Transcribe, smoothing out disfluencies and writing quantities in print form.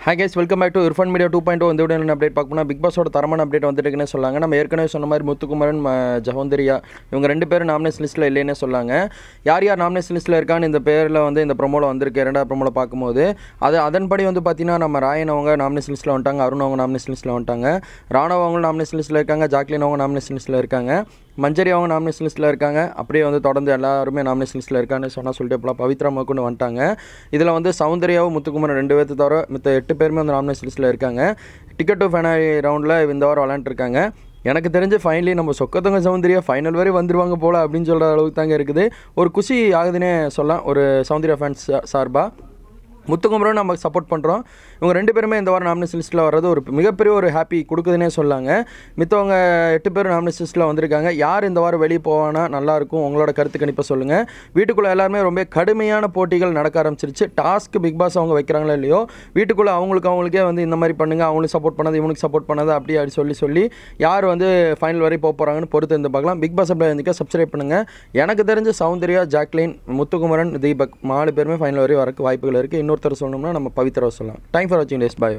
Hi guys, welcome back to Irfan Media 2.0. இந்த வீடியோல என்ன அப்டேட் பார்க்கணும்னா பிக் பாஸோட தரமான அப்டேட் வந்துட்டுக்குன்னு சொல்லாங்க. நம்ம ஏற்கனவே சொன்ன மாதிரி முத்துக்குமரன் ஜஹோந்தரியா இவங்க ரெண்டு பேரும் நாமினேஷன் லிஸ்ட்டில் இல்லைன்னே சொல்லாங்க. யார் யார் நாமினேஷன் லிஸ்ட்டில் இருக்கான்னு இந்த பேரில் வந்து இந்த ப்ரோமோவில் வந்திருக்கு. இரண்டாவது ப்ரோமோவில் பார்க்கும்போது அதன்படி வந்து பார்த்தீங்கன்னா நம்ம ராயன் அவங்க நாமினேஷன் லிஸ்ட்டில் வந்துட்டாங்க, அருண் அவங்க நாமினேஷன் லிஸ்ட்டில் வந்துட்டாங்க, ராணவ் அவங்க நாமினேஷன் லிஸ்ட்டில் இருக்காங்க, ஜாக்லின் அவங்க நாமினேஷன் லிஸ்ட்டில் இருக்காங்க, மஞ்சரி அவங்க நாமினேஷன் லிஸ்ட்டில் இருக்காங்க. அப்படியே வந்து தொடர்ந்து எல்லாருமே நாமினேஷன் லிஸ்ட்டில் இருக்கான்னு சொல்லிட்டு இப்போலாம் பவித்ரா மக்குன்னு வந்துட்டாங்க. இதில் வந்து சௌந்தர்யாவும் முத்துக்குமரன் ரெண்டு பேர்த்து தவிர மித்த 8 பேருமே வந்து நாமினேஷன் லிஸ்ட்டில் இருக்காங்க. டிக்கெட் டு ஃபைனல் ரவுண்டில் இந்த வாரம் விளையாண்டுருக்காங்க. எனக்கு தெரிஞ்சு ஃபைனலி நம்ம சொக்கத்தங்க சௌந்தர்யா ஃபைனல் வரை வந்துடுவாங்க போல் அப்படின்னு சொல்கிற அளவுக்கு தாங்க இருக்குது. ஒரு குஷி ஆகுதுன்னே சொல்லலாம் ஒரு சௌந்தர்யா ஃபேன்ஸ் சார்பாக. முத்துக்குமரன் நம்ம சப்போர்ட் பண்ணுறோம். இவங்க ரெண்டு பேருமே இந்த வாரம் நாமினேஷன் லிஸ்ட்டில் வர்றது ஒரு மிகப்பெரிய ஒரு ஹாப்பி கொடுக்குதுன்னே சொல்லாங்க. மித்தவங்க 8 பேர் நாமினேஷன் லிஸ்ட்டில் வந்திருக்காங்க. யார் இந்த வாரம் வெளியே போவானா நல்லாயிருக்கும், உங்களோட கருத்து கணிப்பாக சொல்லுங்கள். வீட்டுக்குள்ளே எல்லாருமே ரொம்ப கடுமையான போட்டிகள் நடக்க ஆரம்பிச்சிருச்சு. டாஸ்க் பிக் பாஸ் அவங்க வைக்கிறாங்களோ இல்லையோ, வீட்டுக்குள்ளே அவங்களுக்கே வந்து இந்த மாதிரி பண்ணுங்கள், அவங்களுக்கு சப்போர்ட் பண்ணது இவனுக்கு சப்போர்ட் பண்ணது அப்படி சொல்லி யார் வந்து ஃபைனல் வரை போக போகிறாங்கன்னு பொறுத்து இருந்து பார்க்கலாம். பிக் பாஸ் அப்படி இருந்துக்க சப்ஸ்கிரைப் பண்ணுங்கள். எனக்கு தெரிஞ்ச சௌந்தர்யா, ஜாக்லின், முத்துக்குமரன், தீபக் 4 பேருமே ஃபைனல் வரை வரக்கு வாய்ப்புகள் இருக்குது. இன்னொருத்தர் சொல்லணும்னா நம்ம பவித்ரா சொல்லலாம். Thanks for watching this. Bye.